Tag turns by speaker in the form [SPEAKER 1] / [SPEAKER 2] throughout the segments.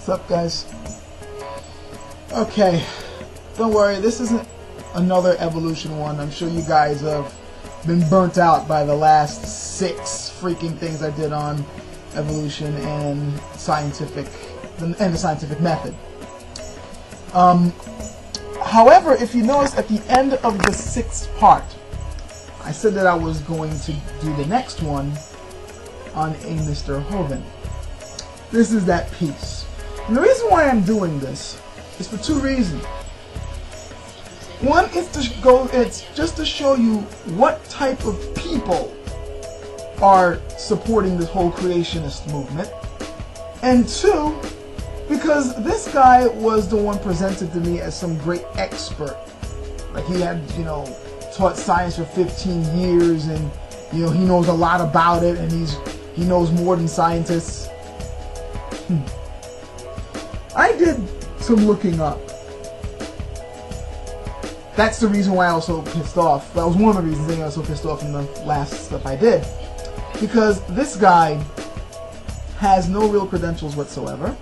[SPEAKER 1] What's up, guys? Okay, don't worry, this isn't another evolution one. I'm sure you guys have been burnt out by the last 6 freaking things I did on evolution and the scientific method. However, if you notice at the end of the 6th part, I said that I was going to do the next one on a Mr. Hovind. This is that piece. And the reason why I'm doing this is for 2 reasons. One is it's just to show you what type of people are supporting this whole creationist movement. And 2, because this guy was the one presented to me as some great expert. Like he had, taught science for 15 years and, he knows a lot about it and he knows more than scientists. I did some looking up. That's the reason why I was so pissed off. That was one of the reasons I was so pissed off in the last stuff I did. Because this guy has no real credentials whatsoever.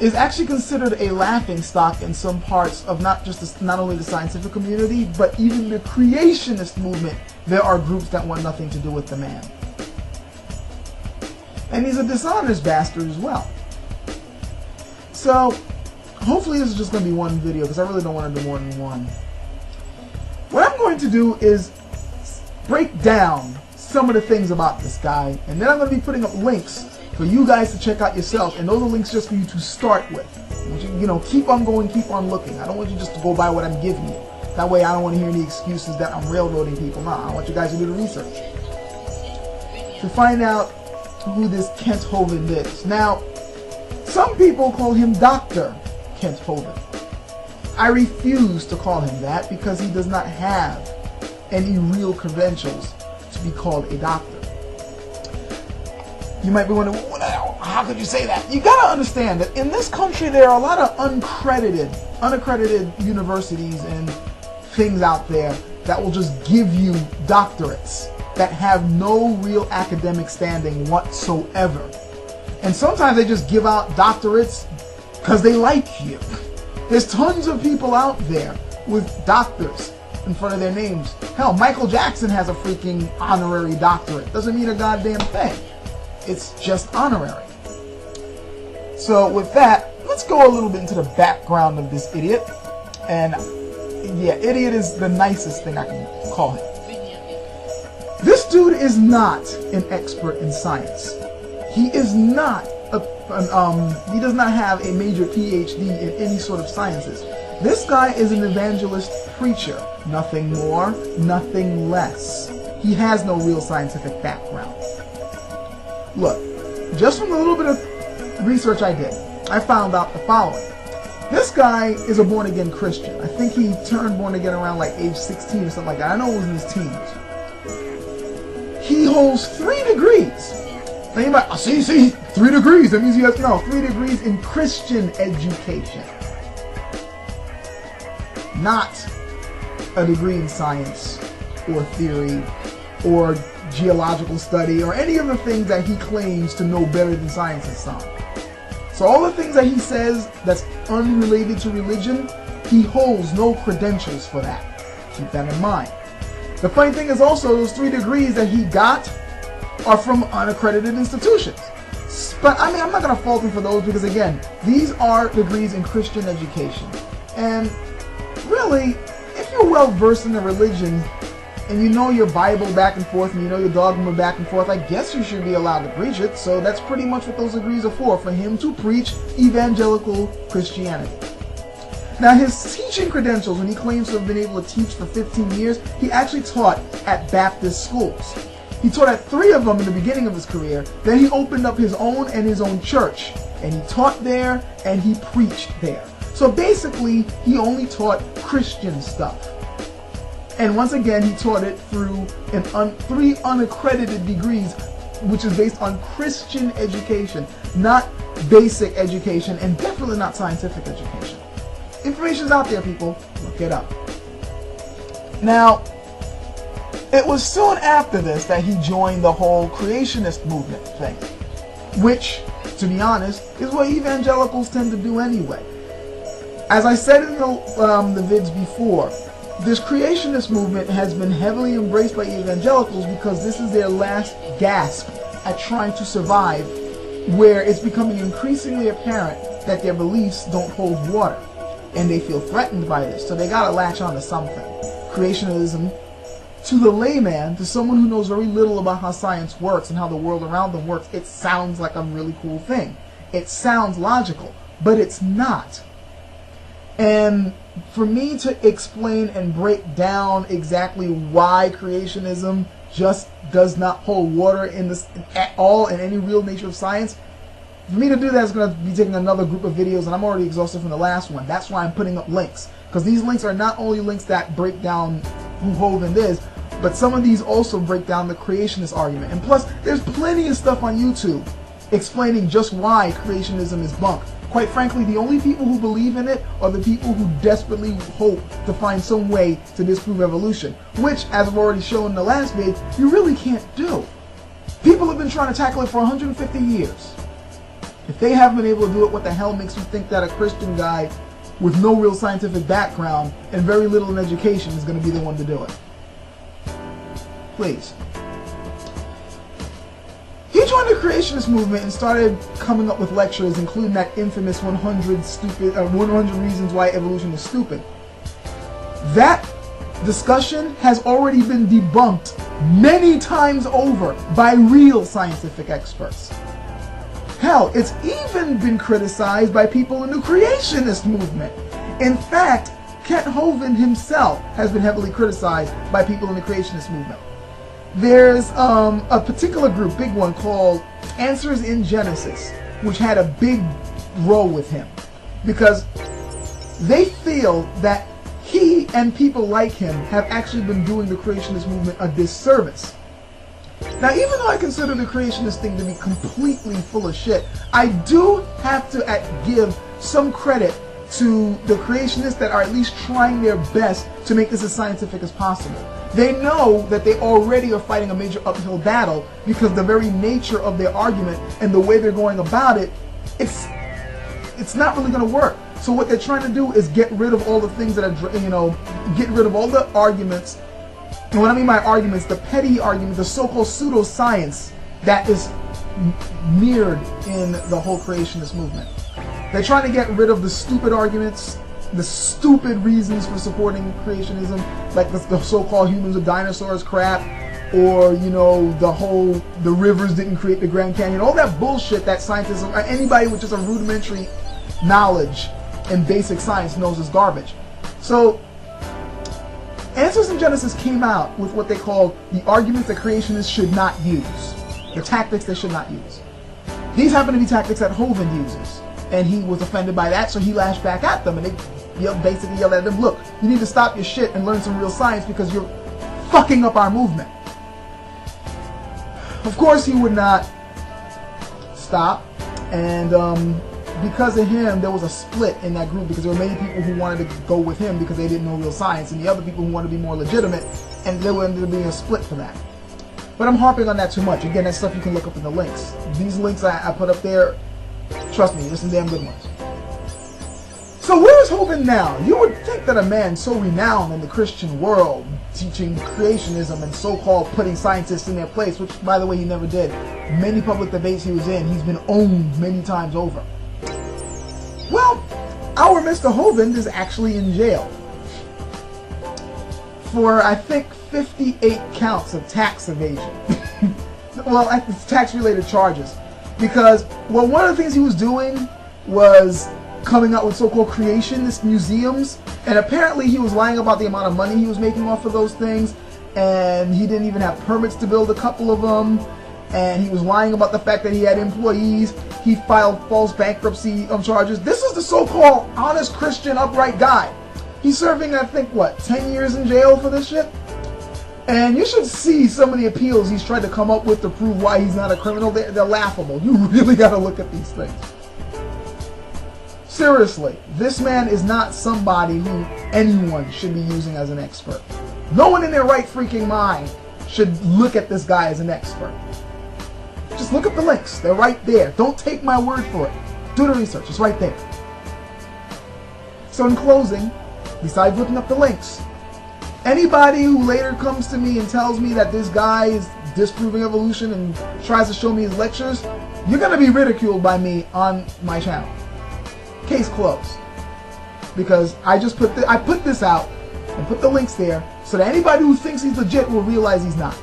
[SPEAKER 1] Is actually considered a laughingstock in some parts of not only the scientific community, but even the creationist movement. There are groups that want nothing to do with the man. And he's a dishonest bastard as well. So, hopefully this is just going to be one video, because I really don't want to do more than one. What I'm going to do is break down some of the things about this guy, and then I'm going to be putting up links for you guys to check out yourself, and those are links just for you to start with. Keep on going, keep on looking. I don't want you just to go by what I'm giving you. That way I don't want to hear any excuses that I'm railroading people. No, I want you guys to do the research to find out who this Kent Hovind is. Now, some people call him Dr. Kent Hovind. I refuse to call him that because he does not have any real credentials to be called a doctor. You might be wondering, how could you say that? You gotta understand that in this country there are a lot of unaccredited universities and things out there that will just give you doctorates that have no real academic standing whatsoever. And sometimes they just give out doctorates because they like you. There's tons of people out there with doctors in front of their names. Hell, Michael Jackson has a freaking honorary doctorate. Doesn't mean a goddamn thing. It's just honorary. So with that, let's go a little bit into the background of this idiot. And yeah, idiot is the nicest thing I can call him. This dude is not an expert in science. He is not he does not have a major PhD in any sort of sciences. This guy is an evangelist preacher. Nothing more, nothing less. He has no real scientific background. Look, just from a little bit of research I did, I found out the following. This guy is a born-again Christian. I think he turned born-again around like age 16 or something like that. I know it was in his teens. He holds 3 degrees. Now you might, see, 3 degrees. That means he has, 3 degrees in Christian education. Not a degree in science or theory or geological study or any of the things that he claims to know better than scientists on. So all the things that he says that's unrelated to religion, he holds no credentials for that. Keep that in mind. The funny thing is also those 3 degrees that he got are from unaccredited institutions. But I mean, I'm not going to fault him for those because again, these are degrees in Christian education. And really, if you're well versed in the religion and you know your Bible back and forth and you know your dogma back and forth, I guess you should be allowed to preach it. So that's pretty much what those degrees are for him to preach evangelical Christianity. Now his teaching credentials, when he claims to have been able to teach for 15 years, he actually taught at Baptist schools. He taught at 3 of them in the beginning of his career. Then he opened up his own church. And he taught there and he preached there. So basically, he only taught Christian stuff. And once again, he taught it through 3 unaccredited degrees, which is based on Christian education, not basic education, and definitely not scientific education. Information's out there, people. Look it up. Now, it was soon after this that he joined the whole creationist movement thing, which to be honest, is what evangelicals tend to do anyway. As I said in the vids before, this creationist movement has been heavily embraced by evangelicals because this is their last gasp at trying to survive, where it's becoming increasingly apparent that their beliefs don't hold water, and they feel threatened by this, so they gotta latch on to something. Creationism, to the layman, to someone who knows very little about how science works and how the world around them works, it sounds like a really cool thing. It sounds logical, but it's not. And for me to explain and break down exactly why creationism just does not hold water in this at all in any real nature of science, for me to do that is going to be taking another group of videos, and I'm already exhausted from the last one. That's why I'm putting up links, because these links are not only links that break down who Hovind is, but some of these also break down the creationist argument. And plus, there's plenty of stuff on YouTube explaining just why creationism is bunk. Quite frankly, the only people who believe in it are the people who desperately hope to find some way to disprove evolution, which, as I've already shown in the last vid, you really can't do. People have been trying to tackle it for 150 years. If they haven't been able to do it, what the hell makes you think that a Christian guy with no real scientific background and very little in education is going to be the one to do it? Please. He joined the creationist movement and started coming up with lectures, including that infamous 100 reasons why evolution is stupid. That discussion has already been debunked many times over by real scientific experts. Hell, it's even been criticized by people in the creationist movement. In fact, Kent Hovind himself has been heavily criticized by people in the creationist movement. There's a particular group, big one, called Answers in Genesis, which had a big role with him, because they feel that he and people like him have actually been doing the creationist movement a disservice. Now, even though I consider the creationist thing to be completely full of shit, I do have to give some credit to the creationists that are at least trying their best to make this as scientific as possible. They know that they already are fighting a major uphill battle because the very nature of their argument and the way they're going about it, it's not really going to work. So what they're trying to do is get rid of all the things that are, get rid of all the arguments. And when I mean by arguments, the petty arguments, the so-called pseudoscience that is mirrored in the whole creationist movement. They're trying to get rid of the stupid arguments, the stupid reasons for supporting creationism, like the so-called humans of dinosaurs crap, or, the rivers didn't create the Grand Canyon, all that bullshit that scientists, or anybody with just a rudimentary knowledge in basic science knows is garbage. So, Answers in Genesis came out with what they called the arguments that creationists should not use, the tactics they should not use. These happen to be tactics that Hovind uses, and he was offended by that, so he lashed back at them, and they basically yelled at them, look, you need to stop your shit and learn some real science because you're fucking up our movement. Of course he would not stop, and because of him there was a split in that group, because there were many people who wanted to go with him because they didn't know real science, and the other people who wanted to be more legitimate, and there ended up being a split for that. But I'm harping on that too much. Again, that's stuff you can look up in the links. These links I put up there, trust me, there's some damn good ones. So where is Hovind now? You would think that a man so renowned in the Christian world, teaching creationism and so-called putting scientists in their place, which, by the way, he never did. Many public debates he was in, he's been owned many times over. Well, our Mr. Hovind is actually in jail for, I think, 58 counts of tax evasion. Well, tax-related charges. Because, well, one of the things he was doing was coming out with so-called creationist museums, and apparently he was lying about the amount of money he was making off of those things, and he didn't even have permits to build a couple of them, and he was lying about the fact that he had employees. He filed false bankruptcy charges. This is the so-called honest Christian upright guy. He's serving, I think, what, 10 years in jail for this shit? And you should see some of the appeals he's tried to come up with to prove why he's not a criminal. They're laughable. You really got to look at these things. Seriously, this man is not somebody who anyone should be using as an expert. No one in their right freaking mind should look at this guy as an expert. Just look up the links. They're right there. Don't take my word for it. Do the research. It's right there. So in closing, besides looking up the links, anybody who later comes to me and tells me that this guy is disproving evolution and tries to show me his lectures, you're going to be ridiculed by me on my channel. Case closed. Because I put this out and put the links there so that anybody who thinks he's legit will realize he's not.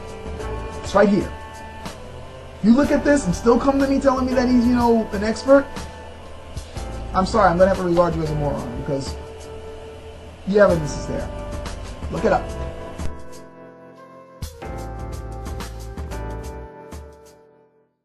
[SPEAKER 1] It's right here. You look at this and still come to me telling me that he's, you know, an expert, I'm sorry, I'm going to have to regard you as a moron because the evidence is there. Look it up.